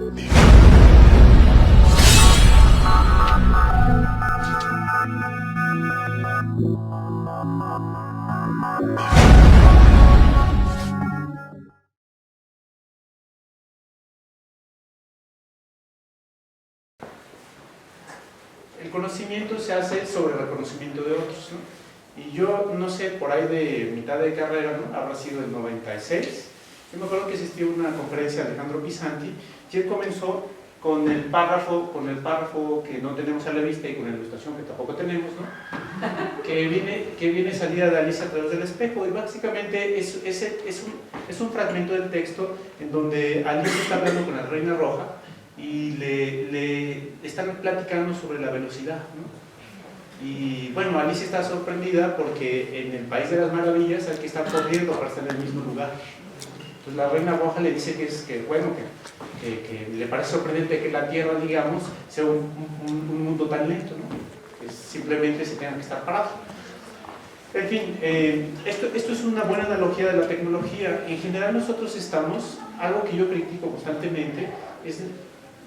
El conocimiento se hace sobre reconocimiento de otros, ¿no? Y yo, no sé, por ahí de mitad de carrera, ¿no? Habrá sido el 96, yo me acuerdo que asistió a una conferencia de Alejandro Pisanti, y él comenzó con el párrafo que no tenemos a la vista y con la ilustración que tampoco tenemos, ¿no? que viene salida de Alicia a través del espejo, y básicamente es un fragmento del texto en donde Alicia está hablando con la Reina Roja y le están platicando sobre la velocidad, ¿no? Y bueno, Alicia está sorprendida porque en el País de las Maravillas hay que estar corriendo para estar en el mismo lugar. Entonces la Reina Roja le dice que le parece sorprendente que la Tierra, digamos, sea un mundo tan lento, ¿no? Que simplemente se tenga que estar parado. En fin, esto es una buena analogía de la tecnología. En general nosotros estamos, algo que yo critico constantemente, es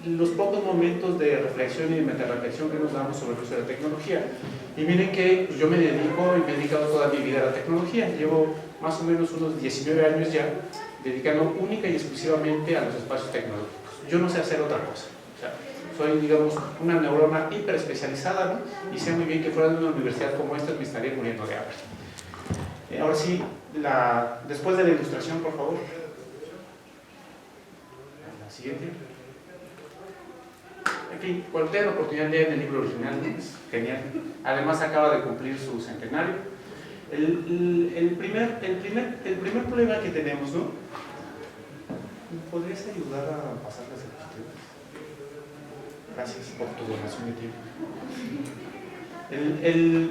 los pocos momentos de reflexión y de metarreflexión que nos damos sobre el uso de la tecnología. Y miren que pues, yo me dedico y me he dedicado toda mi vida a la tecnología. Llevo más o menos unos 19 años ya dedicando única y exclusivamente a los espacios tecnológicos. Yo no sé hacer otra cosa. O sea, soy, digamos, una neurona hiper especializada, ¿no? Y sé muy bien que fuera de una universidad como esta me estaría muriendo de hambre. Ahora sí, después de la ilustración, por favor. La siguiente. En fin, cuando tengan la oportunidad de leer el libro original, ¿no? Es genial. Además acaba de cumplir su centenario. El primer problema que tenemos, ¿no? ¿Me podrías ayudar a pasar las diapositivas? Gracias por tu donación de tiempo. El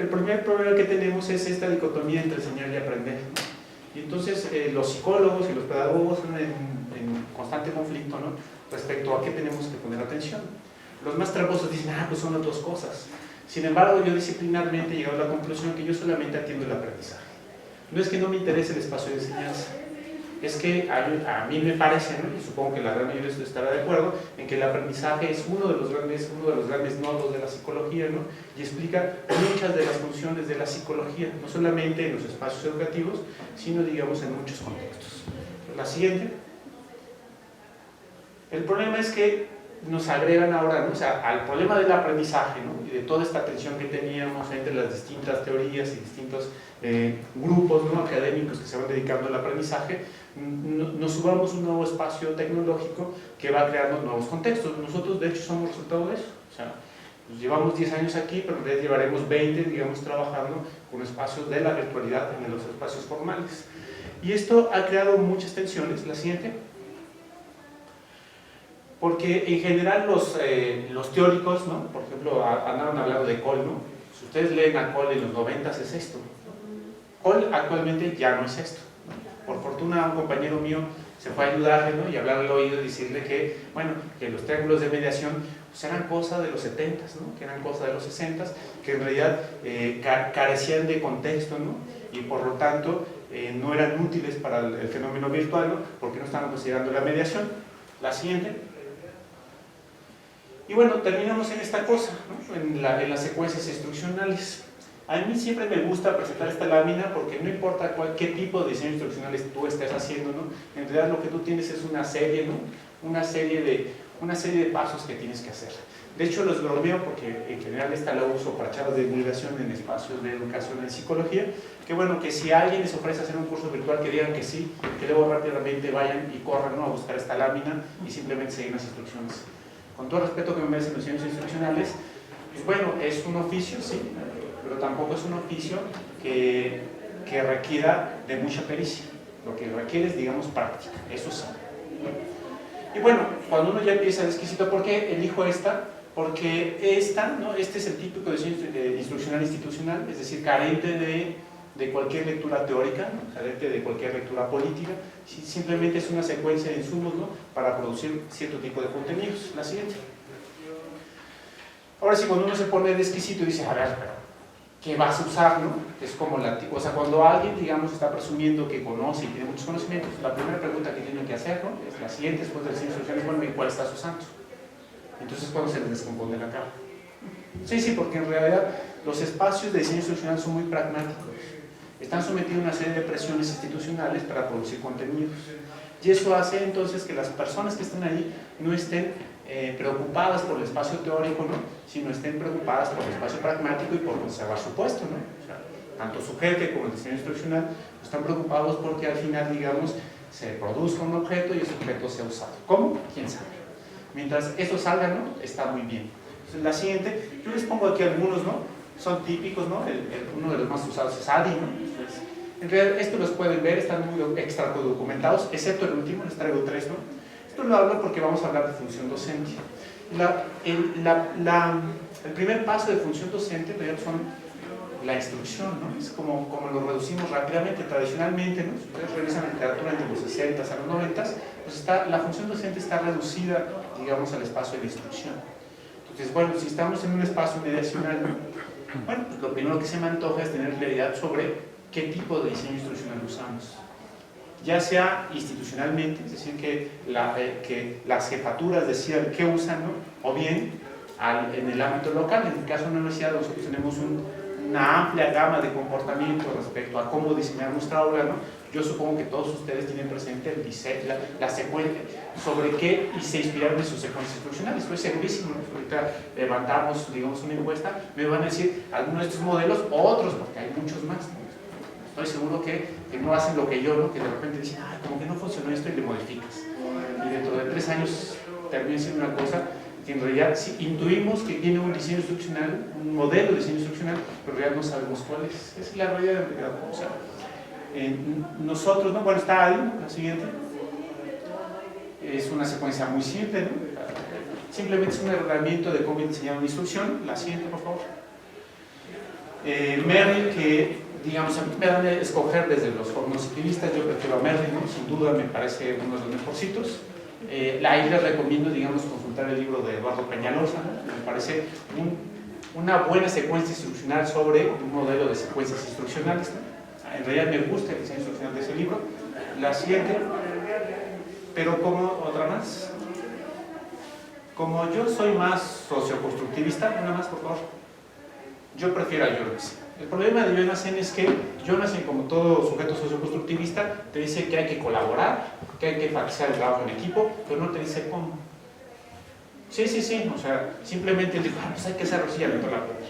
primer problema que tenemos es esta dicotomía entre enseñar y aprender, ¿no? Y entonces los psicólogos y los pedagogos están en constante conflicto, ¿no? Respecto a qué tenemos que poner atención. Los más tramposos dicen, pues son las dos cosas. Sin embargo, yo disciplinarmente he llegado a la conclusión que yo solamente atiendo el aprendizaje. No es que no me interese el espacio de enseñanza, es que a mí me parece, ¿no? Y supongo que la gran mayoría estará de acuerdo, en que el aprendizaje es uno de los grandes nodos de la psicología, ¿no? Y explica muchas de las funciones de la psicología, no solamente en los espacios educativos, sino, digamos, en muchos contextos. La siguiente. El problema es que nos agregan ahora, ¿no? O sea, al problema del aprendizaje, ¿no? Y de toda esta tensión que teníamos entre las distintas teorías y distintos grupos, ¿no? Académicos que se van dedicando al aprendizaje, nos subamos un nuevo espacio tecnológico que va creando nuevos contextos. Nosotros, de hecho, somos resultado de eso. O sea, pues llevamos 10 años aquí, pero en realidad llevaremos 20, digamos, trabajando con espacios de la virtualidad en los espacios formales. Y esto ha creado muchas tensiones. La siguiente. Porque en general los teóricos, ¿no? Por ejemplo, andaban hablando de Cole, ¿no? Si ustedes leen a Cole en los 90 es esto. Cole actualmente ya no es esto, ¿no? Por fortuna un compañero mío se fue a ayudarle, ¿no? Y hablarle al oído y decirle que, bueno, que los triángulos de mediación pues eran cosa de los 70s, ¿no? Que eran cosa de los 60s, que en realidad carecían de contexto, ¿no? Y por lo tanto no eran útiles para el fenómeno virtual, ¿no? Porque no estaban considerando la mediación. La siguiente. Y bueno, terminamos en esta cosa, ¿no? en las secuencias instruccionales. A mí siempre me gusta presentar esta lámina porque no importa qué tipo de diseño instruccional tú estés haciendo, ¿no? En realidad lo que tú tienes es una serie, ¿no? Una serie de pasos que tienes que hacer. De hecho, los bromeo porque en general esta la uso para charlas de divulgación en espacios de educación en psicología. Que bueno, que si alguien les ofrece hacer un curso virtual, que digan que sí, que luego rápidamente vayan y corran, ¿no? A buscar esta lámina y simplemente seguir las instrucciones. Con todo el respeto que me merecen los diseños instruccionales, pues bueno, es un oficio, sí, pero tampoco es un oficio que requiera de mucha pericia. Lo que requiere es, digamos, práctica, eso sí. Y bueno, cuando uno ya empieza el exquisito, ¿por qué elijo esta? Porque esta, ¿no? Este es el típico diseño instruccional institucional, es decir, carente de cualquier lectura teórica, ¿no? Carente de cualquier lectura política, simplemente es una secuencia de insumos, ¿no? Para producir cierto tipo de contenidos. La siguiente. Ahora sí, cuando uno se pone de exquisito y dice, a ver, pero que vas a usar, ¿no? Es como o sea, cuando alguien, digamos, está presumiendo que conoce y tiene muchos conocimientos, la primera pregunta que tiene que hacer, ¿no? Es la siguiente, después del diseño instruccional, bueno, ¿y cuál estás usando? Entonces, ¿cuándo se les descompone la cara? Sí, sí, porque en realidad los espacios de diseño instruccional son muy pragmáticos. Están sometidos a una serie de presiones institucionales para producir contenidos. Y eso hace entonces que las personas que están ahí no estén preocupadas por el espacio teórico, ¿no? Sino estén preocupadas por el espacio pragmático y por conservar su puesto, ¿no? O sea, tanto su jefe como el diseño instruccional están preocupados porque al final, digamos, se produzca un objeto y ese objeto sea usado. ¿Cómo? ¿Quién sabe? Mientras eso salga, ¿no? Está muy bien. Entonces, la siguiente, yo les pongo aquí algunos, ¿no? Son típicos, ¿no? Uno de los más usados es ADI, ¿no? Entonces, en realidad, esto los pueden ver, están muy extra documentados, excepto el último, les traigo 3, ¿no? Esto lo hablo porque vamos a hablar de función docente. El primer paso de función docente en realidad son la instrucción, ¿no? Es como lo reducimos rápidamente. Tradicionalmente, ¿no? Si ustedes revisan la literatura entre los 60 a los 90, pues la función docente está reducida, digamos, al espacio de la instrucción. Entonces, bueno, si estamos en un espacio mediacional, bueno, pues lo primero que se me antoja es tener claridad sobre qué tipo de diseño instruccional usamos. Ya sea institucionalmente, es decir, que las jefaturas decidan qué usan, ¿no? O bien en el ámbito local. En el caso de una universidad, nosotros tenemos una amplia gama de comportamientos respecto a cómo diseñar nuestra obra, ¿no? Yo supongo que todos ustedes tienen presente el diseño, la secuencia, sobre qué y se inspiraron en sus secuencias instruccionales. Estoy segurísimo, ¿no? Ahorita levantamos, digamos, una encuesta, me van a decir algunos de estos modelos o otros, porque hay muchos más, ¿no? Estoy seguro que no hacen lo que yo, ¿no? Que de repente dicen, como que no funcionó esto y le modificas. Y dentro de 3 años termina siendo una cosa que en realidad sí, intuimos que tiene un diseño instruccional, un modelo de diseño instruccional, pero en realidad no sabemos cuál es. Esa es la realidad. O sea, nosotros, ¿no? Bueno, está ADI, ¿no? La siguiente. Es una secuencia muy simple, ¿no? Simplemente es un herramienta de cómo diseñar una instrucción. La siguiente, por favor. Merrill, que digamos, a mí me dan a escoger desde los cognoscitivistas, yo prefiero a Merrill, ¿no? Sin duda me parece uno de los mejorcitos. Ahí les recomiendo, digamos, consultar el libro de Eduardo Peñalosa, ¿no? Me parece una buena secuencia instruccional sobre un modelo de secuencias instruccionales, ¿no? En realidad me gusta el diseño instruccional de ese libro. La siguiente, pero como otra más. Como yo soy más socioconstructivista, una más por favor, yo prefiero a Jonassen. El problema de Jonassen es que Jonassen, como todo sujeto socioconstructivista, te dice que hay que colaborar, que hay que enfatizar el trabajo en equipo, pero no te dice cómo. Sí, o sea, simplemente dijo, pues hay que hacerlo así, aventó la pelota.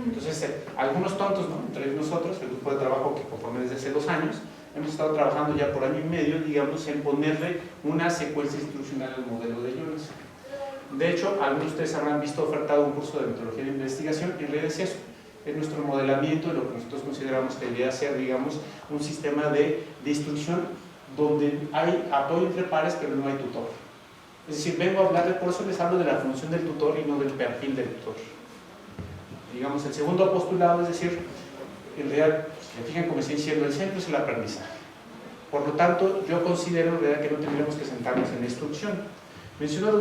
Entonces, algunos tontos, ¿no? Entre nosotros, el grupo de trabajo que conforme desde hace 2 años, hemos estado trabajando ya por año y medio, digamos, en ponerle una secuencia instruccional al modelo de Jonassen. De hecho, algunos de ustedes habrán visto ofertado un curso de metodología de investigación, y en realidad es eso. Es nuestro modelamiento de lo que nosotros consideramos que debería ser, digamos, un sistema de instrucción donde hay apoyo entre pares, pero no hay tutor. Es decir, vengo a hablarles, por eso les hablo de la función del tutor y no del perfil del tutor. Digamos, el segundo postulado es decir, en realidad, me fijan como estoy diciendo, el centro es el aprendizaje. Por lo tanto, yo considero en realidad que no tendríamos que sentarnos en la instrucción. Menciono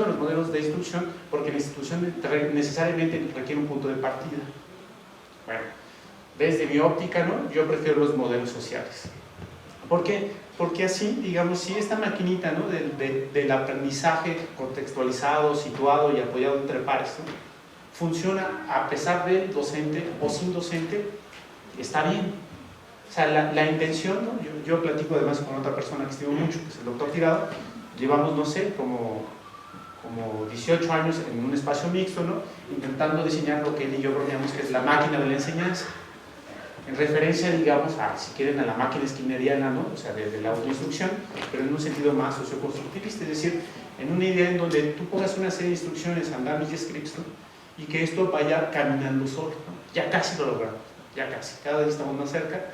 los modelos de instrucción porque la institución necesariamente requiere un punto de partida. Bueno, desde mi óptica, ¿no? Yo prefiero los modelos sociales. ¿Por qué? Porque así, digamos, si esta maquinita, ¿no? del aprendizaje contextualizado, situado y apoyado entre pares, ¿no? funciona a pesar del docente o sin docente, está bien. O sea, la intención, ¿no? yo platico además con otra persona que estimo mucho, que es el doctor Tirado. Llevamos, no sé, como 18 años en un espacio mixto, ¿no? Intentando diseñar lo que él y yo bromeamos que es la máquina de la enseñanza. En referencia, digamos, si quieren, a la máquina skinneriana, ¿no? O sea, de la autoinstrucción, pero en un sentido más socioconstructivista, es decir, en una idea en donde tú pongas una serie de instrucciones, andamios y scripts, ¿no? Y que esto vaya caminando solo, ¿no? Ya casi lo logramos, ya casi, cada vez estamos más cerca.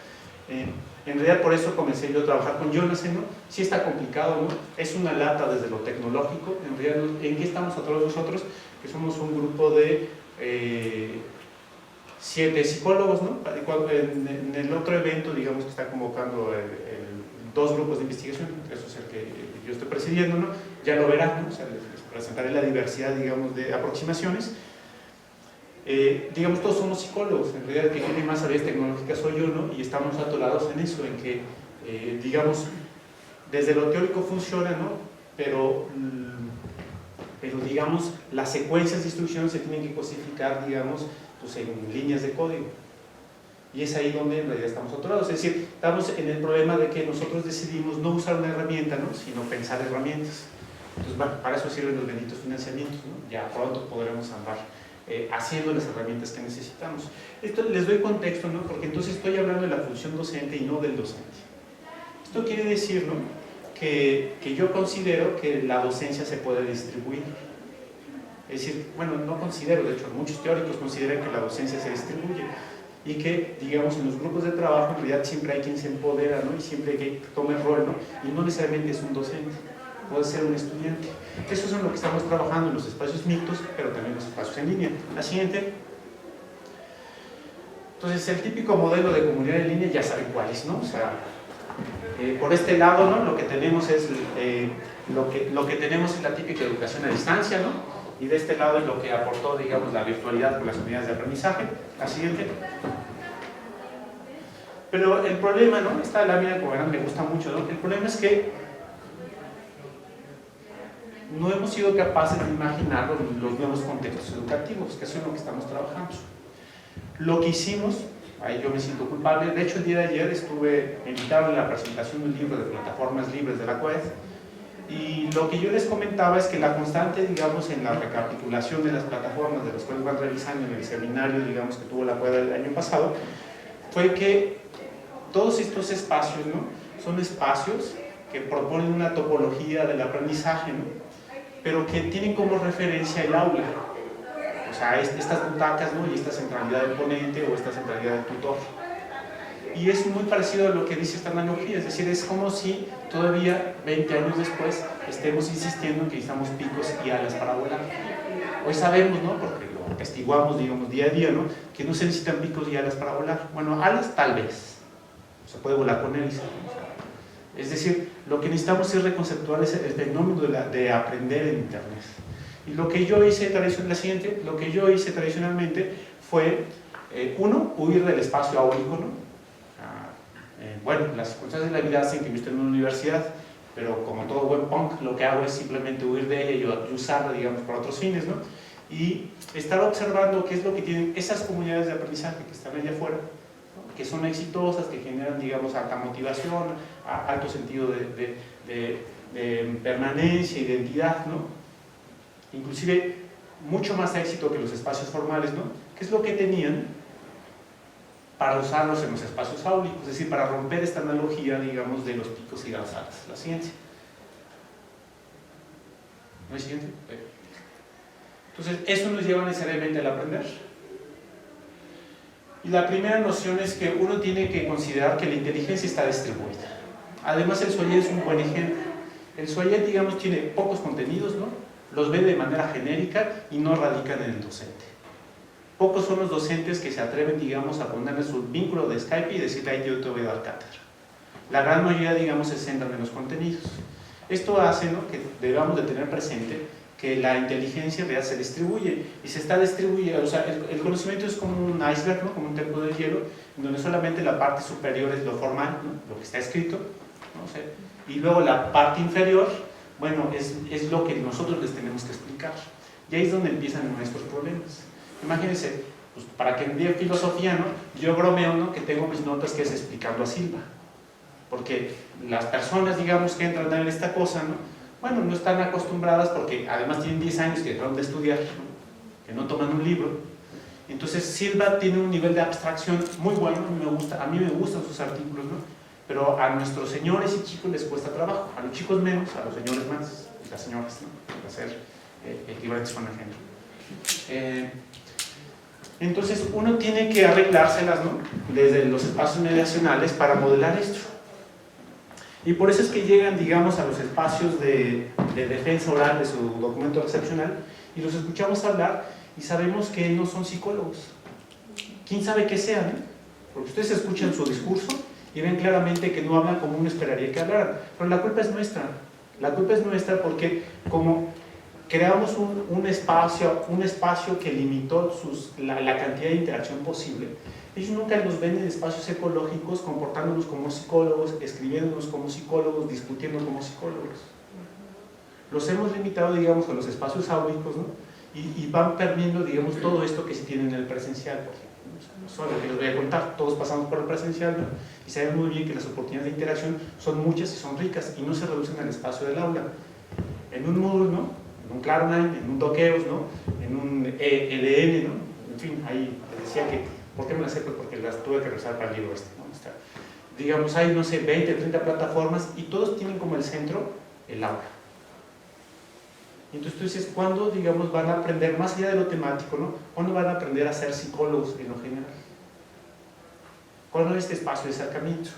En realidad por eso comencé yo a trabajar con Jonassen, ¿no? Sí está complicado, ¿no? Es una lata desde lo tecnológico. En realidad, ¿en qué estamos todos nosotros? Que somos un grupo de 7 psicólogos, ¿no? En el otro evento, digamos, que está convocando 2 grupos de investigación, eso es el que yo estoy presidiendo, ¿no? Ya lo verán, ¿no? O sea, les presentaré la diversidad, digamos, de aproximaciones. digamos, todos somos psicólogos, en realidad el que tiene más habilidades tecnológicas soy yo, ¿no? Y estamos atorados en eso, en que, digamos, desde lo teórico funciona, ¿no? Pero digamos, las secuencias de instrucciones se tienen que codificar, digamos, pues en líneas de código. Y es ahí donde en realidad estamos atorados. Es decir, estamos en el problema de que nosotros decidimos no usar una herramienta, ¿no? Sino pensar herramientas. Entonces, bueno, para eso sirven los benditos financiamientos, ¿no? Ya pronto podremos andar haciendo las herramientas que necesitamos. Esto les doy contexto, ¿no? Porque entonces estoy hablando de la función docente y no del docente. Esto quiere decir, ¿no? que yo considero que la docencia se puede distribuir. Es decir, bueno, no considero, de hecho muchos teóricos consideran que la docencia se distribuye y que, digamos, en los grupos de trabajo en realidad siempre hay quien se empodera, ¿no? Y siempre hay quien tome el rol, ¿no? Y no necesariamente es un docente, puede ser un estudiante. Eso es en lo que estamos trabajando en los espacios mixtos, pero también en los espacios en línea. La siguiente. Entonces, el típico modelo de comunidad en línea ya saben cuál es, ¿no? O sea, por este lado, ¿no? Lo que tenemos es la típica educación a distancia, ¿no? Y de este lado es lo que aportó, digamos, la virtualidad con las unidades de aprendizaje. La siguiente. Pero el problema, ¿no? Esta lámina, como verán, me gusta mucho, ¿no? El problema es que no hemos sido capaces de imaginar los nuevos contextos educativos, que eso es lo que estamos trabajando. Lo que hicimos, ahí yo me siento culpable, de hecho el día de ayer estuve invitado en la presentación de un libro de plataformas libres de la COED, y lo que yo les comentaba es que la constante, digamos, en la recapitulación de las plataformas de las cuales van revisando en el seminario, digamos, que tuvo la COED el año pasado, fue que todos estos espacios, ¿no? Son espacios que proponen una topología del aprendizaje, ¿no? Pero que tienen como referencia el aula. O sea, estas butacas, ¿no? Y esta centralidad del ponente o esta centralidad del tutor. Y es muy parecido a lo que dice esta analogía, es decir, es como si todavía 20 años después estemos insistiendo en que necesitamos picos y alas para volar. Hoy sabemos, ¿no? Porque lo atestiguamos, digamos, día a día, ¿no? Que no se necesitan picos y alas para volar. Bueno, alas tal vez. Se puede volar con hélice, ¿no? Es decir, lo que necesitamos es reconceptuar el fenómeno de aprender en Internet. Y lo que yo hice tradicionalmente fue, uno, huir del espacio áurico, ¿no? Bueno, las circunstancias de la vida hacen que yo esté en una universidad, pero como todo buen punk, lo que hago es simplemente huir de ella y usarla, digamos, para otros fines, ¿no? Y estar observando qué es lo que tienen esas comunidades de aprendizaje que están allá afuera, ¿no? Que son exitosas, que generan, digamos, alta motivación, alto sentido de permanencia, identidad, ¿no? Inclusive mucho más éxito que los espacios formales, ¿no? ¿Qué es lo que tenían para usarlos en los espacios áulicos? Es decir, para romper esta analogía, digamos, de los picos y las alas. La siguiente. ¿No hay siguiente? Entonces, eso nos lleva necesariamente al aprender. Y la primera noción es que uno tiene que considerar que la inteligencia está distribuida. Además, el Soyet es un buen ejemplo. El Soyet, digamos, tiene pocos contenidos, ¿no? Los ve de manera genérica y no radican en el docente. Pocos son los docentes que se atreven, digamos, a ponerle su vínculo de Skype y decirle, ahí yo te voy a dar cátedra. La gran mayoría, digamos, se centran en los contenidos. Esto hace, ¿no?, que debamos de tener presente que la inteligencia real se distribuye y se está distribuyendo. O sea, el conocimiento es como un iceberg, ¿no?, como un templo de hielo, donde solamente la parte superior es lo formal, ¿no?, lo que está escrito, ¿no? O sea, y luego la parte inferior, bueno, es lo que nosotros les tenemos que explicar. Y ahí es donde empiezan nuestros problemas. Imagínense, pues, para que en día filosofía, ¿no?, yo bromeo, ¿no?, que tengo mis notas que es explicando a Silva, porque las personas, digamos, que entran en esta cosa, ¿no?, bueno, no están acostumbradas porque además tienen 10 años que dejaron de estudiar, ¿no?, que no toman un libro. Entonces Silva tiene un nivel de abstracción muy bueno, a mí me gustan sus artículos, ¿no?, pero a nuestros señores y chicos les cuesta trabajo, a los chicos menos, a los señores más, y las señoras, ¿no?, para ser equivalentes con el género. Entonces uno tiene que arreglárselas, ¿no?, desde los espacios mediacionales para modelar esto. Y por eso es que llegan, digamos, a los espacios de defensa oral de su documento excepcional y los escuchamos hablar y sabemos que no son psicólogos. ¿Quién sabe qué sean? Porque ustedes escuchan su discurso y ven claramente que no hablan como uno esperaría que hablaran. Pero la culpa es nuestra. La culpa es nuestra porque como creamos un espacio que limitó la cantidad de interacción posible. Ellos nunca los ven en espacios ecológicos comportándonos como psicólogos, escribiéndonos como psicólogos, discutiendo como psicólogos. Los hemos limitado, digamos, a los espacios áuricos, ¿no? Y van perdiendo, digamos, todo esto que se tiene en el presencial, por ejemplo. No solo que les voy a contar, todos pasamos por el presencial, ¿no? Y saben muy bien que las oportunidades de interacción son muchas y son ricas y no se reducen al espacio del aula. En un Moodle, ¿no? En un Cloud9, en un Dokeos, ¿no? En un EDN, ¿no? En fin, ahí les decía que, ¿por qué me las sé? Pues porque las tuve que revisar para el libro este, ¿no? Digamos, hay, no sé, 20, 30 plataformas y todos tienen como el centro el aula. Entonces tú dices, ¿cuándo, digamos, van a aprender, más allá de lo temático, ¿no? ¿Cuándo van a aprender a ser psicólogos en lo general? ¿Cuándo es este espacio de acercamiento?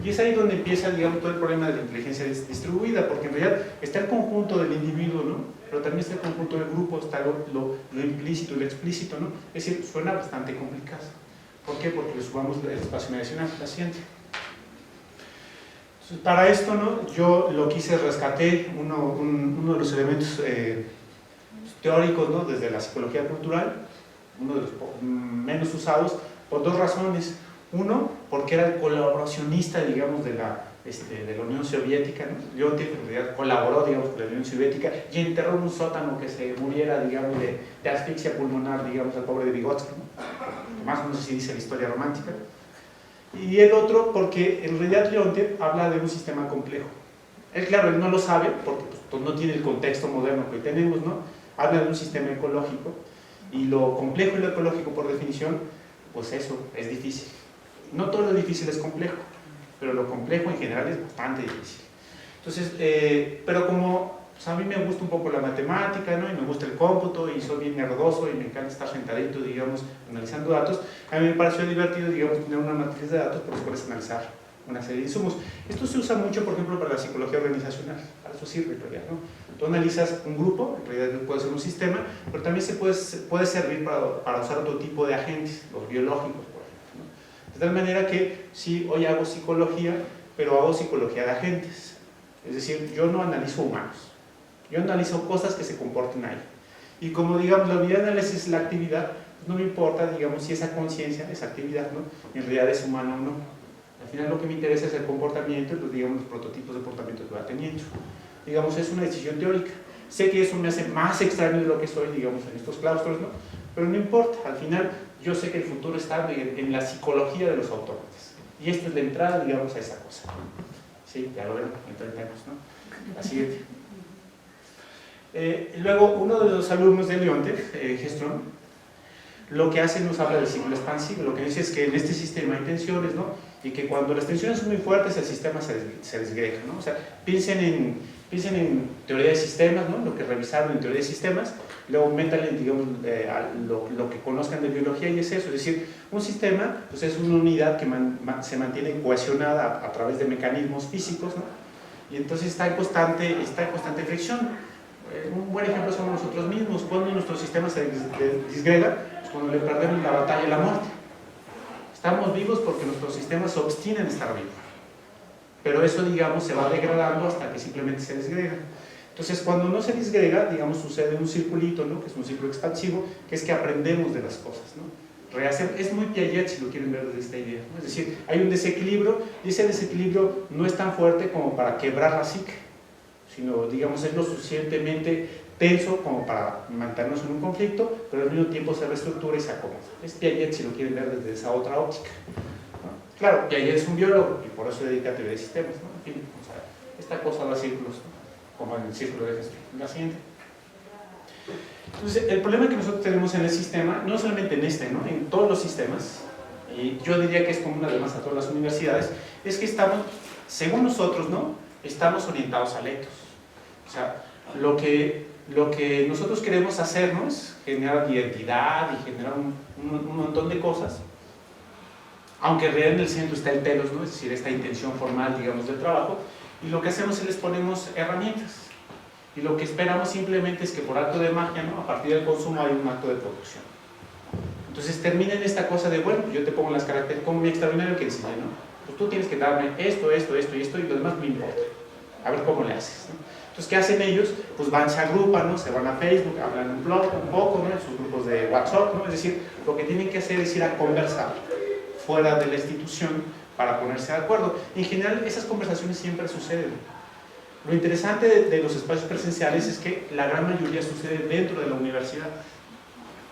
Y es ahí donde empieza, digamos, todo el problema de la inteligencia distribuida, porque en realidad está el conjunto del individuo, ¿no? Pero también está el conjunto del grupo, está lo implícito y lo explícito, ¿no? Es decir, suena bastante complicado. ¿Por qué? Porque le sumamos el espacio mediacional, la siguiente. Entonces, para esto, ¿no? Yo lo quise, rescaté uno de los elementos teóricos, ¿no? Desde la psicología cultural, uno de los menos usados, por dos razones. Uno, porque era el colaboracionista, digamos, de la Unión Soviética, ¿no? Leontiev en realidad colaboró, digamos, con la Unión Soviética y enterró en un sótano que se muriera, digamos, de asfixia pulmonar, digamos, al pobre de Vygotsky, ¿no? Más o menos así dice la historia romántica. Y el otro, porque en realidad Leontiev habla de un sistema complejo. Él, claro, él no lo sabe, porque pues, no tiene el contexto moderno que hoy tenemos, ¿no? Habla de un sistema ecológico, y lo complejo y lo ecológico, por definición, pues eso, es difícil. No todo lo difícil es complejo, pero lo complejo en general es bastante difícil. Entonces, pero como pues a mí me gusta un poco la matemática, ¿no? Y me gusta el cómputo, y soy bien nerdoso, y me encanta estar sentadito, digamos, analizando datos, a mí me pareció divertido, digamos, tener una matriz de datos por los cuales analizar una serie de insumos. Esto se usa mucho, por ejemplo, para la psicología organizacional, para eso sirve, ¿no? Tú analizas un grupo, en realidad puede ser un sistema, pero también puede servir para usar otro tipo de agentes, los biológicos, por ejemplo, ¿no? De tal manera que sí, hoy hago psicología, pero hago psicología de agentes. Es decir, yo no analizo humanos, yo analizo cosas que se comporten ahí. Y como, digamos, la unidad de análisis es la actividad, no me importa, digamos, si esa conciencia, esa actividad, ¿no? En realidad es humana o no. Al final lo que me interesa es el comportamiento y, digamos, los prototipos de comportamiento que va teniendo. Digamos, es una decisión teórica. Sé que eso me hace más extraño de lo que soy, digamos, en estos claustros, ¿no? Pero no importa, al final yo sé que el futuro está en la psicología de los autómatas. Y esta es la entrada, digamos, a esa cosa. Sí, ya lo ven, en 30 años, ¿no? La siguiente. Luego, uno de los alumnos de Leontiev, Gestron, lo que hace nos habla del ciclo expansivo. Lo que dice es que en este sistema hay tensiones, ¿no? Y que cuando las tensiones son muy fuertes, el sistema se desgrega, ¿no? O sea, piensen en teoría de sistemas, ¿no? Lo que revisaron en teoría de sistemas, luego métanle, digamos, a lo que conozcan de biología, y es eso. Es decir, un sistema pues es una unidad que se mantiene cohesionada a través de mecanismos físicos, ¿no? Y entonces está en constante fricción. Un buen ejemplo somos nosotros mismos. Cuando nuestro sistema se disgrega, pues cuando le perdemos la batalla a la muerte. Estamos vivos porque nuestros sistemas se obstinan en estar vivos. Pero eso, digamos, se va degradando hasta que simplemente se disgrega. Entonces, cuando no se disgrega, digamos, sucede un circulito, ¿no? Que es un ciclo expansivo, que es que aprendemos de las cosas, ¿no? Es muy Piaget, si lo quieren ver desde esta idea, ¿no? Es decir, hay un desequilibrio, y ese desequilibrio no es tan fuerte como para quebrar la psique, sino, digamos, es lo suficientemente tenso como para mantenernos en un conflicto, pero al mismo tiempo se reestructura y se acomoda. Es Piaget, si lo quieren ver desde esa otra óptica, ¿no? Claro, Piaget es un biólogo y por eso se dedica a teoría de sistemas, ¿no? En fin, o sea, esta cosa da círculos, ¿no? Como en el círculo de gestión. La siguiente. Entonces, el problema que nosotros tenemos en el sistema, no solamente en este, ¿no? En todos los sistemas, y yo diría que es común además a todas las universidades, es que estamos, según nosotros, ¿no? Estamos orientados a letos. O sea, lo que nosotros queremos hacer, ¿no? Es generar identidad y generar un montón de cosas, aunque en realidad en el centro está el telos, ¿no? Es decir, esta intención formal, digamos, del trabajo, y lo que hacemos es les ponemos herramientas, y lo que esperamos simplemente es que por acto de magia, ¿no? A partir del consumo hay un acto de producción. Entonces termina en esta cosa de, bueno, yo te pongo las características, como mi extraordinario que diseñé, ¿no? Pues tú tienes que darme esto, esto, esto y esto, y lo demás no importa. A ver cómo le haces, ¿no? Entonces, ¿qué hacen ellos? Pues van, se agrupan, ¿no? Se van a Facebook, hablan un poco, ¿no? En sus grupos de WhatsApp, ¿no? Es decir, lo que tienen que hacer es ir a conversar fuera de la institución para ponerse de acuerdo. En general, esas conversaciones siempre suceden. Lo interesante de los espacios presenciales es que la gran mayoría sucede dentro de la universidad.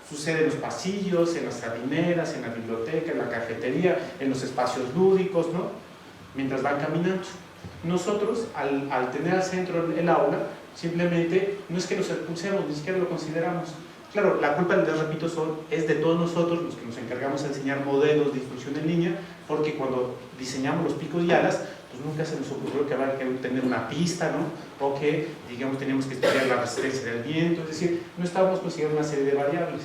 Sucede en los pasillos, en las jardineras, en la biblioteca, en la cafetería, en los espacios lúdicos, ¿no? Mientras van caminando. Nosotros, al tener al centro el aula, simplemente no es que los expulsemos, ni siquiera lo consideramos. Claro, la culpa, les repito, es de todos nosotros los que nos encargamos de enseñar modelos de instrucción en línea, porque cuando diseñamos los picos y alas, pues nunca se nos ocurrió que había que tener una pista, ¿no? O que, digamos, teníamos que estudiar la resistencia del viento, es decir, no estábamos considerando una serie de variables.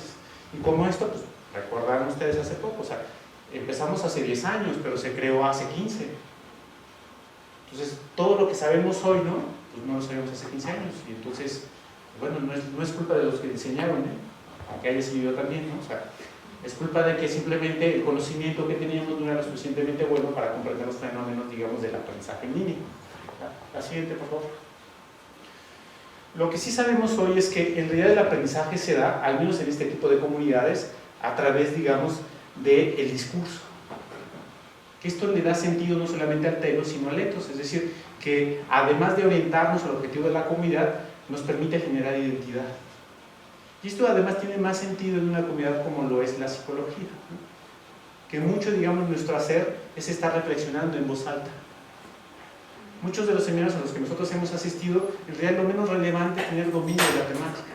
Y como esto, pues, recordaron ustedes hace poco, o sea, empezamos hace 10 años, pero se creó hace 15. Entonces, todo lo que sabemos hoy, ¿no? Pues no lo sabíamos hace 15 años. Y entonces, bueno, no es culpa de los que diseñaron, ¿eh? Aunque haya sido yo también, ¿no? O sea, es culpa de que simplemente el conocimiento que teníamos no era lo suficientemente bueno para comprender los fenómenos, digamos, del aprendizaje en línea. La siguiente, por favor. Lo que sí sabemos hoy es que en realidad el aprendizaje se da, al menos en este tipo de comunidades, a través, digamos, del discurso. Que esto le da sentido no solamente al telos, sino al etos, es decir, que además de orientarnos al objetivo de la comunidad, nos permite generar identidad. Y esto además tiene más sentido en una comunidad como lo es la psicología, ¿no? Que mucho, digamos, nuestro hacer es estar reflexionando en voz alta. Muchos de los seminarios a los que nosotros hemos asistido, en realidad lo menos relevante es tener dominio de la temática.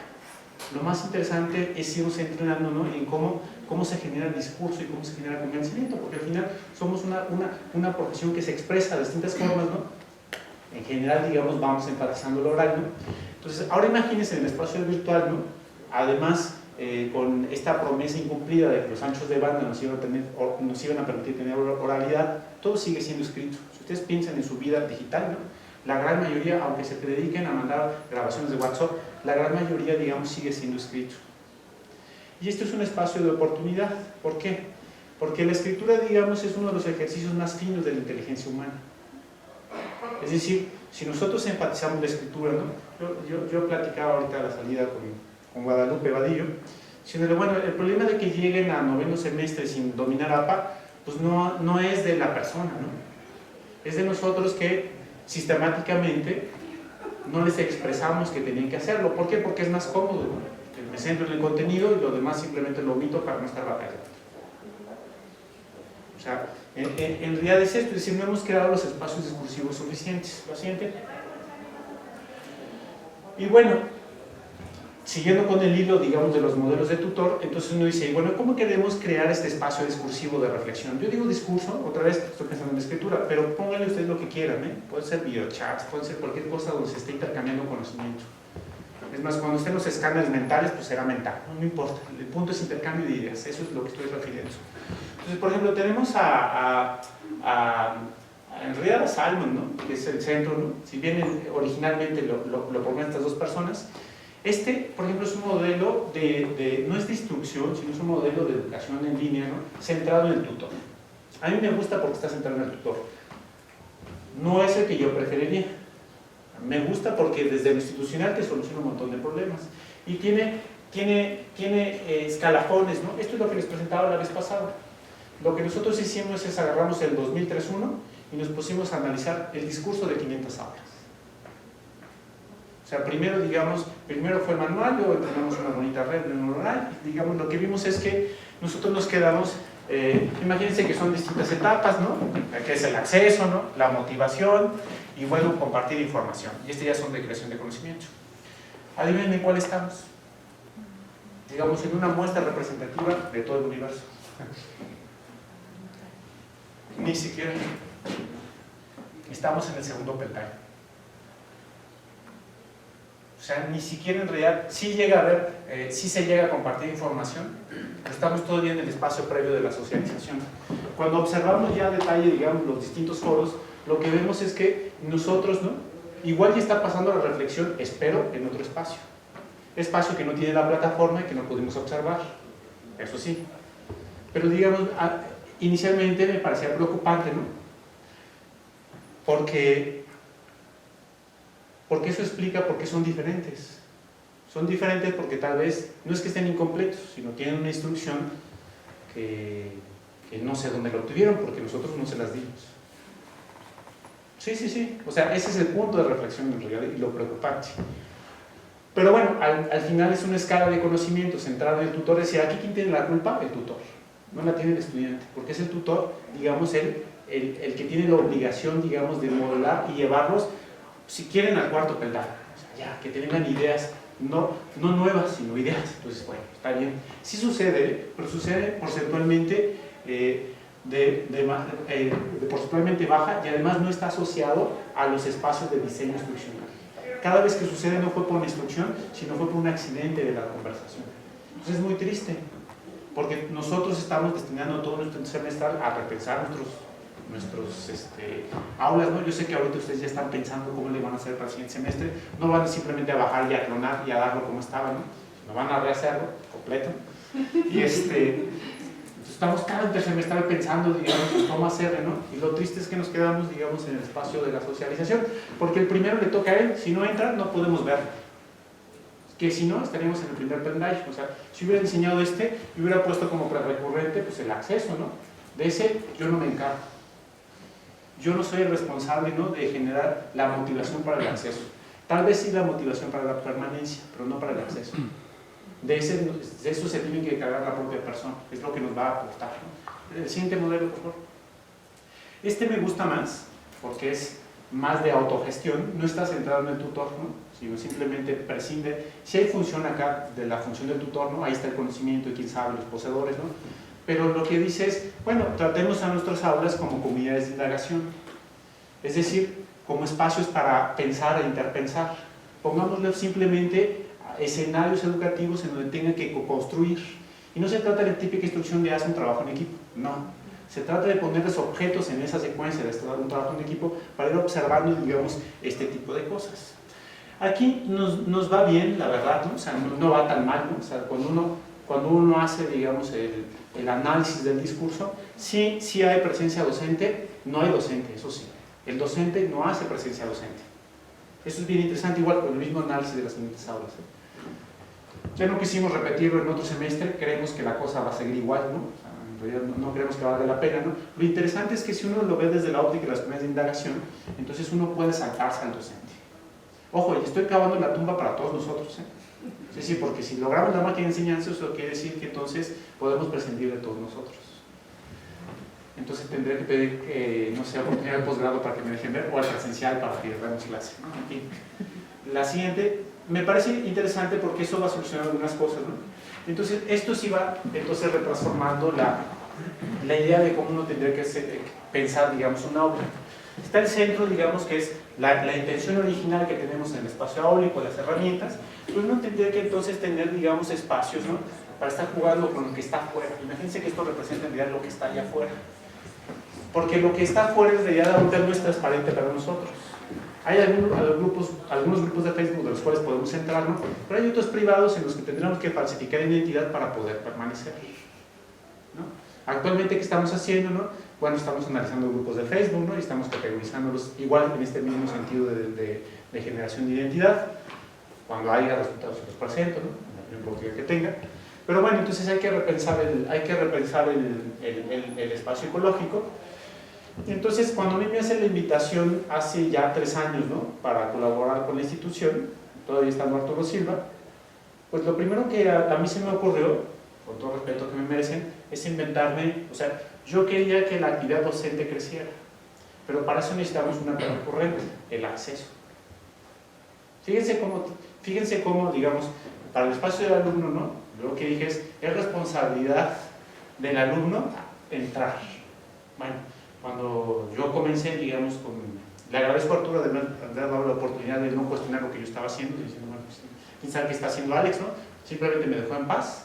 Lo más interesante es irnos entrenando, ¿no? En cómo se genera el discurso y cómo se genera el convencimiento, porque al final somos una profesión que se expresa de distintas formas, ¿no? En general, digamos, vamos enfatizando lo oral, ¿no? Entonces, ahora imagínense en el espacio virtual, ¿no? Además, con esta promesa incumplida de que los anchos de banda nos iban a permitir tener oralidad, todo sigue siendo escrito. Si ustedes piensan en su vida digital, ¿no? La gran mayoría, aunque se dediquen a mandar grabaciones de WhatsApp, la gran mayoría, digamos, sigue siendo escrito. Y esto es un espacio de oportunidad. ¿Por qué? Porque la escritura, digamos, es uno de los ejercicios más finos de la inteligencia humana. Es decir, si nosotros enfatizamos la escritura, ¿no? Yo platicaba ahorita a la salida con Guadalupe Vadillo, diciéndole, bueno, el problema de que lleguen a noveno semestre sin dominar APA, pues no es de la persona, ¿no? Es de nosotros que sistemáticamente no les expresamos que tenían que hacerlo. ¿Por qué? Porque es más cómodo, ¿no? Me centro en el contenido y lo demás simplemente lo omito para no estar batallando. O sea, en realidad es esto, es decir, no hemos creado los espacios discursivos suficientes. Lo siguiente. Y bueno, siguiendo con el hilo, digamos, de los modelos de tutor, entonces uno dice, bueno, ¿cómo queremos crear este espacio discursivo de reflexión? Yo digo discurso, otra vez estoy pensando en la escritura, pero pónganle ustedes lo que quieran, ¿eh? Pueden ser videochats, pueden ser cualquier cosa donde se esté intercambiando conocimiento. Es más, cuando estén los escáneres mentales, pues será mental, no importa, el punto es intercambio de ideas, eso es lo que estoy refiriendo. Entonces, por ejemplo, tenemos en realidad a Salmon, ¿no? Que es el centro, ¿no? Si bien originalmente lo proponen estas dos personas, por ejemplo, es un modelo no es de instrucción, sino es un modelo de educación en línea, ¿no? Centrado en el tutor. A mí me gusta porque está centrado en el tutor. No es el que yo preferiría. Me gusta porque desde lo institucional te soluciona un montón de problemas. Y tiene escalafones, ¿no? Esto es lo que les presentaba la vez pasada. Lo que nosotros hicimos es agarramos el 2003-1 y nos pusimos a analizar el discurso de 500 aulas. O sea, primero fue el manual, luego entrenamos una bonita red neuronal, y digamos, lo que vimos es que nosotros nos quedamos, imagínense que son distintas etapas, ¿no? Que es el acceso, ¿no? La motivación, y luego compartir información. Y ya son de creación de conocimiento. Adivinen en cuál estamos. Digamos, en una muestra representativa de todo el universo. Ni siquiera. Estamos en el segundo peldaño. O sea, ni siquiera en realidad, sí se llega a compartir información, pero estamos todavía en el espacio previo de la socialización. Cuando observamos ya a detalle, digamos, los distintos foros, lo que vemos es que nosotros, ¿no? Igual ya está pasando la reflexión, espero, en otro espacio que no tiene la plataforma y que no pudimos observar, eso sí. Pero digamos, inicialmente me parecía preocupante, ¿no? Porque porque eso explica por qué son diferentes. Son diferentes porque tal vez no es que estén incompletos, sino tienen una instrucción que no sé dónde la obtuvieron porque nosotros no se las dimos. Sí, o sea, ese es el punto de reflexión en realidad y lo preocupante. Pero bueno, al final es una escala de conocimiento centrada en el tutor. Decir, aquí ¿quién tiene la culpa? El tutor, no la tiene el estudiante, porque es el tutor, digamos, el que tiene la obligación, digamos, de modelar y llevarlos, si quieren, al cuarto peldaño. O sea, ya, que tengan ideas, no nuevas, sino ideas. Entonces, bueno, está bien. Sí sucede, pero sucede porcentualmente porcentualmente baja y además no está asociado a los espacios de diseño instruccional. Cada vez que sucede no fue por una instrucción, sino fue por un accidente de la conversación. Entonces es muy triste, porque nosotros estamos destinando todo nuestro semestral a repensar nuestros aulas, ¿no? Yo sé que ahorita ustedes ya están pensando cómo le van a hacer para el siguiente semestre, no van simplemente a bajar y a clonar y a darlo como estaba, ¿no? No van a rehacerlo completo. Y estamos cada intersemestral pensando, digamos, en cómo hacerlo, ¿no? Y lo triste es que nos quedamos, digamos, en el espacio de la socialización, porque el primero le toca a él, si no entra, no podemos verlo. Que si no, estaríamos en el primer peldaño. O sea, si hubiera diseñado y hubiera puesto como recurrente, pues el acceso, ¿no? De ese yo no me encargo. Yo no soy el responsable, ¿no?, de generar la motivación para el acceso. Tal vez sí la motivación para la permanencia, pero no para el acceso. De eso se tiene que encargar la propia persona, es lo que nos va a aportar, ¿no? El siguiente modelo, por favor. Me gusta más, porque es más de autogestión, no está centrado en el tutor, ¿no?, sino simplemente prescinde. Si hay función acá de la función del tutor, ¿no?, ahí está el conocimiento y quién sabe, los poseedores, ¿no? Pero lo que dice es, bueno, tratemos a nuestras aulas como comunidades de indagación, es decir, como espacios para pensar e interpensar. Pongámosle simplemente escenarios educativos en donde tengan que co-construir. Y no se trata de la típica instrucción de hacer un trabajo en equipo, no. Se trata de ponerles objetos en esa secuencia de un trabajo en equipo para ir observando, digamos, este tipo de cosas. Aquí nos va bien, la verdad, ¿no? O sea, no va tan mal, ¿no? O sea, cuando uno hace, digamos, el análisis del discurso, sí hay presencia docente, no hay docente, eso sí. El docente no hace presencia docente. Eso es bien interesante, igual con el mismo análisis de las siguientes aulas, ¿eh? Ya no quisimos repetirlo en otro semestre, creemos que la cosa va a seguir igual, ¿no? O sea, en realidad no creemos que valga la pena, ¿no? Lo interesante es que si uno lo ve desde la óptica de las comunidades de indagación, entonces uno puede saltarse al docente. Ojo, y estoy cavando la tumba para todos nosotros, ¿eh? Es decir, porque si logramos la máquina de enseñanza, eso quiere decir que entonces podemos prescindir de todos nosotros. Entonces tendré que pedir, no sé, oportunidad de posgrado para que me dejen ver, o al presencial para que veamos clase, ¿no? En fin. La siguiente, me parece interesante porque eso va a solucionar algunas cosas, ¿no? Entonces, esto sí va retransformando la idea de cómo uno tendría que pensar, digamos, un aula. Está el centro, digamos, que es la intención original que tenemos en el espacio áulico, las herramientas, pues uno tendría que entonces tener, digamos, espacios, ¿no?, para estar jugando con lo que está afuera. Imagínense que esto representa en realidad lo que está allá afuera. Porque lo que está afuera en realidad ahorita no es transparente para nosotros. Hay algunos grupos de Facebook de los cuales podemos entrar, ¿no?, pero hay otros privados en los que tendremos que falsificar identidad para poder permanecer, ¿no? Actualmente, ¿qué estamos haciendo, no? Bueno, estamos analizando grupos de Facebook, ¿no?, y estamos categorizándolos igual en este mismo sentido de generación de identidad. Cuando haya resultados se los presento, ¿no?, en la oportunidad que tenga. Pero bueno, entonces hay que repensar el espacio ecológico. Y entonces, cuando a mí me hacen la invitación hace ya 3 años, ¿no?, para colaborar con la institución, todavía está Arturo Silva, pues lo primero que a mí se me ocurrió, con todo respeto que me merecen, es inventarme, o sea, yo quería que la actividad docente creciera, pero para eso necesitamos una recurrente, el acceso. Fíjense cómo, digamos, para el espacio del alumno, ¿no?, lo que dije es responsabilidad del alumno entrar. Bueno, cuando yo comencé, digamos, le agradezco a Arturo de haberme dado la oportunidad de no cuestionar lo que yo estaba haciendo, diciendo, bueno, pues, quién sabe qué está haciendo Alex, ¿no? Simplemente me dejó en paz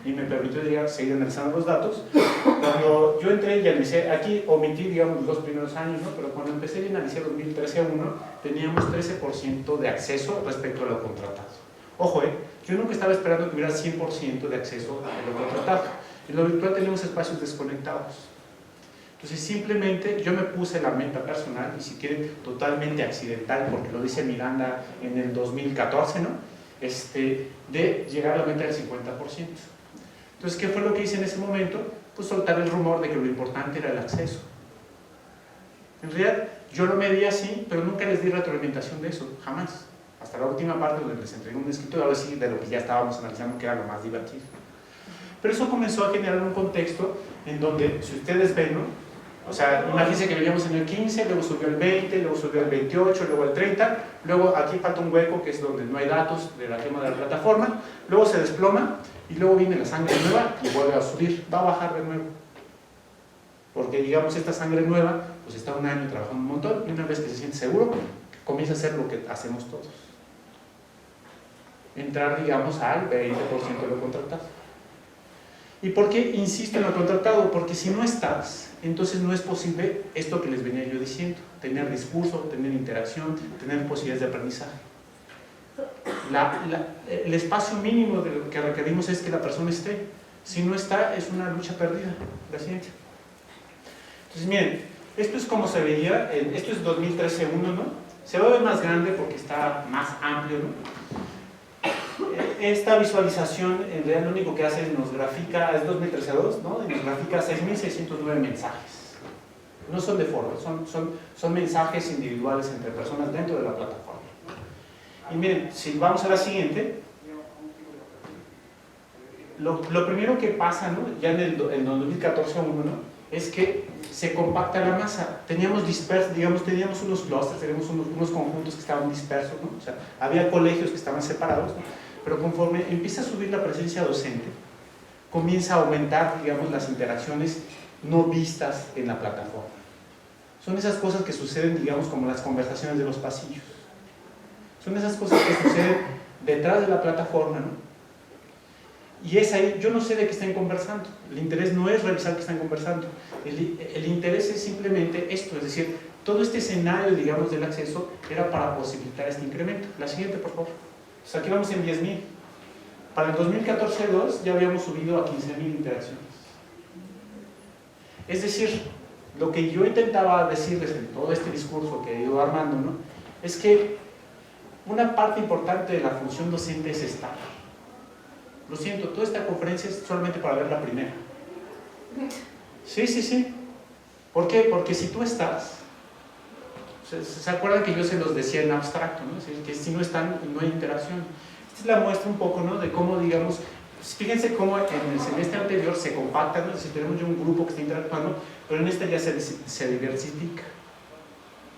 y me permitió, digamos, seguir analizando los datos. Cuando yo entré y analicé, aquí omití, digamos, los 2 primeros años, ¿no?, pero cuando empecé y analicé 2013 a 1, teníamos 13% de acceso respecto a lo contratado. Ojo, yo nunca estaba esperando que hubiera 100% de acceso a lo contratado. En lo virtual tenemos espacios desconectados. Entonces simplemente yo me puse la meta personal, y si quieren totalmente accidental, porque lo dice Miranda en el 2014, ¿no? De llegar a la meta del 50%. Entonces, ¿qué fue lo que hice en ese momento? Pues soltar el rumor de que lo importante era el acceso. En realidad, yo lo medí así, pero nunca les di retroalimentación de eso, jamás. Hasta la última parte donde les entregué un escrito, ahora sí, de lo que ya estábamos analizando, que era lo más divertido. Pero eso comenzó a generar un contexto en donde, si ustedes ven, ¿no? O sea, imagínense que veníamos en el 15, luego subió el 20, luego subió el 28, luego el 30, luego aquí falta un hueco que es donde no hay datos de la gema de la plataforma, luego se desploma y luego viene la sangre nueva y vuelve a subir, va a bajar de nuevo. Porque digamos esta sangre nueva, pues está un año trabajando un montón y una vez que se siente seguro, comienza a hacer lo que hacemos todos. Entrar, digamos, al 20% de lo contratado. ¿Y por qué insisto en lo contratado? Porque si no estás, entonces no es posible esto que les venía yo diciendo, tener discurso, tener interacción, tener posibilidades de aprendizaje. El espacio mínimo de lo que requerimos es que la persona esté. Si no está, es una lucha perdida. La siguiente. Entonces, miren, esto es como se veía, esto es 2013-1, ¿no? Se va a ver más grande porque está más amplio, ¿no? Esta visualización, en realidad lo único que hace es nos grafica, es 2013-2, ¿no? Y nos grafica 6.609 mensajes. No son de foro, son mensajes individuales entre personas dentro de la plataforma. Y miren, si vamos a la siguiente, lo primero que pasa, ¿no? Ya en el 2014-1, ¿no? Es que se compacta la masa. Teníamos dispersos, digamos, teníamos unos clusters, teníamos unos conjuntos que estaban dispersos, ¿no? O sea, había colegios que estaban separados, ¿no? Pero conforme empieza a subir la presencia docente, comienza a aumentar, digamos, las interacciones no vistas en la plataforma. Son esas cosas que suceden, digamos, como las conversaciones de los pasillos. Son esas cosas que suceden detrás de la plataforma, ¿no? Y es ahí, yo no sé de qué están conversando. El interés no es revisar qué están conversando. El interés es simplemente esto, es decir, todo este escenario, digamos, del acceso era para posibilitar este incremento. La siguiente, por favor. Pues aquí vamos en 10.000. Para el 2014-2 ya habíamos subido a 15.000 interacciones. Es decir, lo que yo intentaba decirles en todo este discurso que he ido armando, ¿no? Es que una parte importante de la función docente es estar. Lo siento, toda esta conferencia es solamente para ver la primera. Sí, sí, sí. ¿Por qué? Porque si tú estás, ¿se acuerdan que yo se los decía en abstracto, ¿no? Es decir, que si no están, no hay interacción. Esta es la muestra un poco, ¿no? De cómo, digamos, fíjense cómo en el semestre anterior se compactan, ¿no? Es decir, tenemos ya un grupo que está interactuando, pero en este ya se diversifica.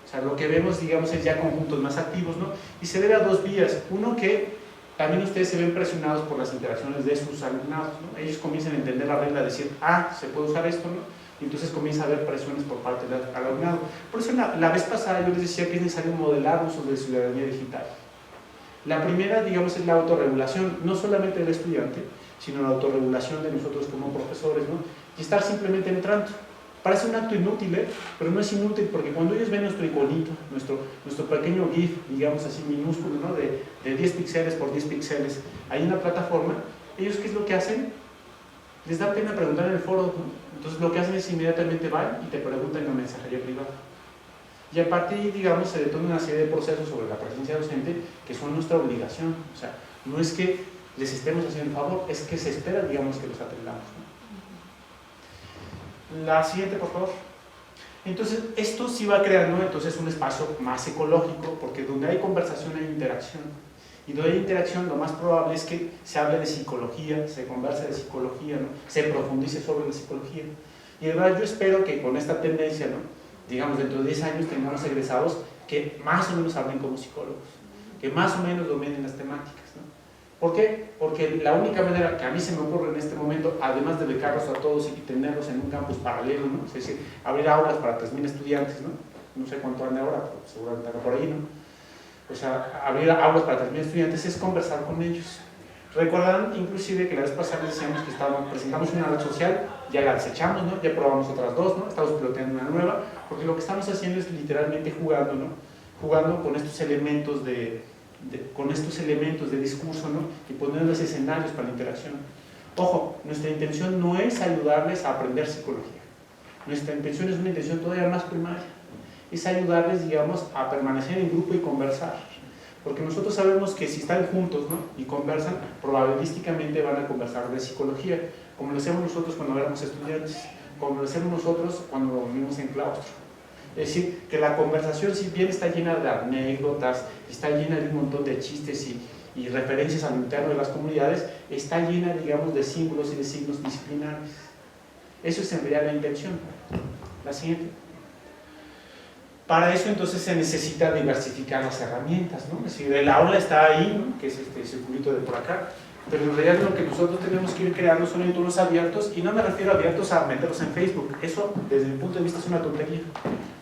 O sea, lo que vemos, digamos, es ya conjuntos más activos, ¿no? Y se debe a dos vías. Uno, que también ustedes se ven presionados por las interacciones de sus alumnados, ¿no? Ellos comienzan a entender la regla de decir, ah, se puede usar esto, ¿no? Y entonces comienza a haber presiones por parte del alumnado. Por eso la vez pasada yo les decía que es necesario modelar usos de ciudadanía digital. La primera, digamos, es la autorregulación, no solamente del estudiante, sino la autorregulación de nosotros como profesores, ¿no? Y estar simplemente entrando. Parece un acto inútil, pero no es inútil, porque cuando ellos ven nuestro iconito, nuestro pequeño GIF, digamos así, minúsculo, ¿no? de 10 píxeles por 10 píxeles, ahí en la plataforma, ellos ¿qué es lo que hacen? Les da pena preguntar en el foro, ¿no? Entonces lo que hacen es inmediatamente van y te preguntan en la mensajería privada. Y a partir de ahí, digamos, se detona una serie de procesos sobre la presencia docente que son nuestra obligación. O sea, no es que les estemos haciendo el favor, es que se espera, digamos, que los atendamos, ¿no? La siguiente, por favor. Entonces, esto sí va creando entonces un espacio más ecológico, porque donde hay conversación hay interacción. Y donde hay interacción, lo más probable es que se hable de psicología, se converse de psicología, ¿no? Se profundice sobre la psicología. Y de verdad yo espero que con esta tendencia, ¿no? Digamos, dentro de 10 años tengamos egresados que más o menos hablen como psicólogos, que más o menos dominen las temáticas, ¿no? ¿Por qué? Porque la única manera que a mí se me ocurre en este momento, además de becarlos a todos y tenerlos en un campus paralelo, ¿no? Es decir, abrir aulas para 3.000 estudiantes, ¿no? No sé cuánto ande ahora, pero seguramente anda por ahí, ¿no? O sea, abrir aulas para 3.000 estudiantes es conversar con ellos. Recordarán inclusive que la vez pasada decíamos que presentamos una red social, ya la desechamos, ¿no? Ya probamos otras dos, ¿no? Estamos piloteando una nueva, porque lo que estamos haciendo es literalmente jugando, ¿no? Jugando con estos elementos de discurso, ¿no? Y poniéndoles escenarios para la interacción. Ojo, nuestra intención no es ayudarles a aprender psicología. nuestra intención es una intención todavía más primaria, es ayudarles, digamos, a permanecer en grupo y conversar, porque nosotros sabemos que si están juntos, ¿no?, y conversan, probabilísticamente van a conversar de psicología, como lo hacemos nosotros cuando éramos estudiantes, como lo hacemos nosotros cuando vivimos en claustro. Es decir, que la conversación, si bien está llena de anécdotas, está llena de un montón de chistes y referencias al interno de las comunidades, está llena, digamos, de símbolos y de signos disciplinares. Eso es en realidad la intención. La siguiente. Para eso entonces se necesita diversificar las herramientas, ¿no? Es decir, el aula está ahí, ¿no?, que es este circulito de por acá, pero en realidad lo que nosotros tenemos que ir creando son entornos abiertos, y no me refiero a abiertos a meterlos en Facebook, eso desde mi punto de vista es una tontería.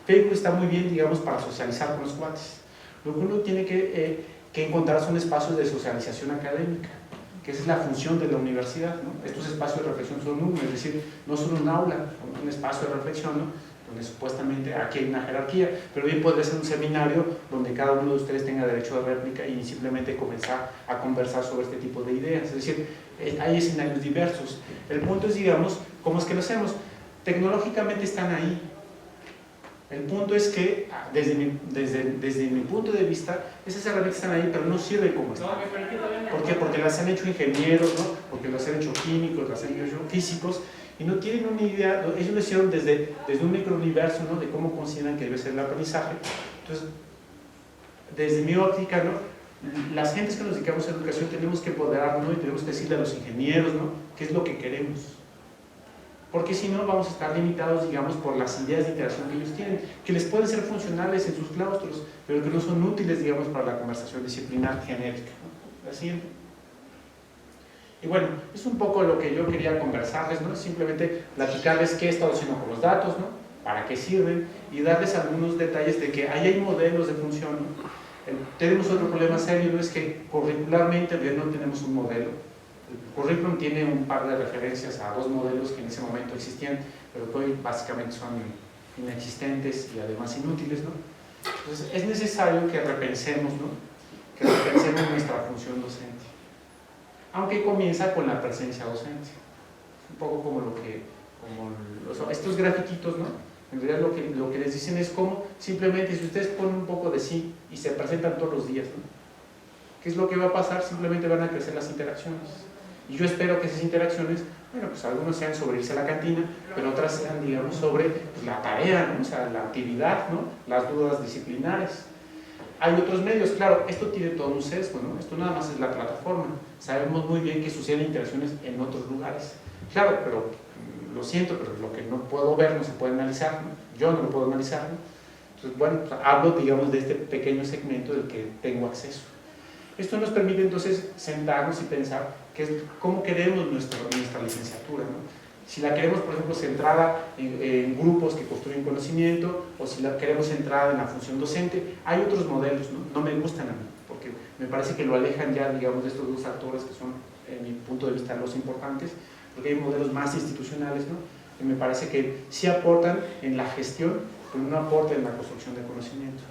Facebook está muy bien, digamos, para socializar con los cuates. Lo que uno tiene que encontrar son espacios de socialización académica, que esa es la función de la universidad, ¿no? Estos espacios de reflexión son uno, es decir, no son un aula, son un espacio de reflexión, ¿no?, donde supuestamente aquí hay una jerarquía, pero bien podría ser un seminario donde cada uno de ustedes tenga derecho de réplica y simplemente comenzar a conversar sobre este tipo de ideas. Es decir, hay escenarios diversos. El punto es, digamos, ¿cómo es que lo hacemos? Tecnológicamente están ahí. El punto es que, desde mi punto de vista, esas herramientas están ahí, pero no sirven como están. ¿Por qué? Porque las han hecho ingenieros, ¿no?, porque las han hecho químicos, las han hecho físicos, y no tienen una idea. Ellos lo hicieron desde un microuniverso, ¿no?, de cómo consideran que debe ser el aprendizaje. Entonces, desde mi óptica, ¿no?, las gentes que nos dedicamos a la educación tenemos que empoderarnos, ¿no?, y tenemos que decirle a los ingenieros, ¿no?, qué es lo que queremos. Porque si no, vamos a estar limitados, digamos, por las ideas de interacción que ellos tienen, que les pueden ser funcionales en sus claustros, pero que no son útiles, digamos, para la conversación disciplinar genérica, ¿no? La siguiente. Y bueno, es un poco lo que yo quería conversarles, ¿no? Simplemente platicarles qué he estado haciendo con los datos, ¿no?, para qué sirven, y darles algunos detalles de que ahí hay modelos de función, ¿no? Tenemos otro problema serio, ¿no?, es que curricularmente no tenemos un modelo. El currículum tiene un par de referencias a dos modelos que en ese momento existían, pero que hoy básicamente son inexistentes y además inútiles, ¿no? Entonces es necesario que repensemos, ¿no?, que repensemos nuestra función docente, aunque comienza con la presencia docente. Un poco como estos grafiquitos, ¿no?, en realidad lo que les dicen es cómo simplemente si ustedes ponen un poco de sí y se presentan todos los días, ¿no?, ¿qué es lo que va a pasar? Simplemente van a crecer las interacciones. Y yo espero que esas interacciones, bueno, pues algunos sean sobre irse a la cantina, pero otras sean, digamos, sobre pues, la tarea, ¿no?, o sea, la actividad, ¿no?, las dudas disciplinares. Hay otros medios, claro, esto tiene todo un sesgo, ¿no?, esto nada más es la plataforma. Sabemos muy bien que suceden interacciones en otros lugares. Claro, pero lo siento, pero lo que no puedo ver no se puede analizar, ¿no?, yo no lo puedo analizar, ¿no? Entonces, bueno, pues, hablo, digamos, de este pequeño segmento del que tengo acceso. Esto nos permite entonces sentarnos y pensar cómo queremos nuestra licenciatura, ¿no? Si la queremos, por ejemplo, centrada en grupos que construyen conocimiento, o si la queremos centrada en la función docente. Hay otros modelos, ¿no? No me gustan a mí, porque me parece que lo alejan ya, digamos, de estos dos actores que son, en mi punto de vista, los importantes, porque hay modelos más institucionales, ¿no?, que me parece que sí aportan en la gestión, pero no aportan en la construcción de conocimiento.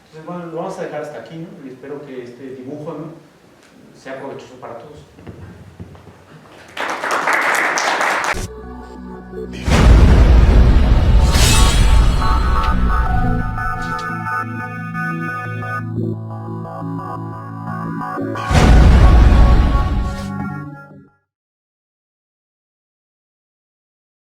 Entonces, bueno, lo vamos a dejar hasta aquí, ¿no?, y espero que este dibujo, ¿no?, sea provechoso para todos. Yeah.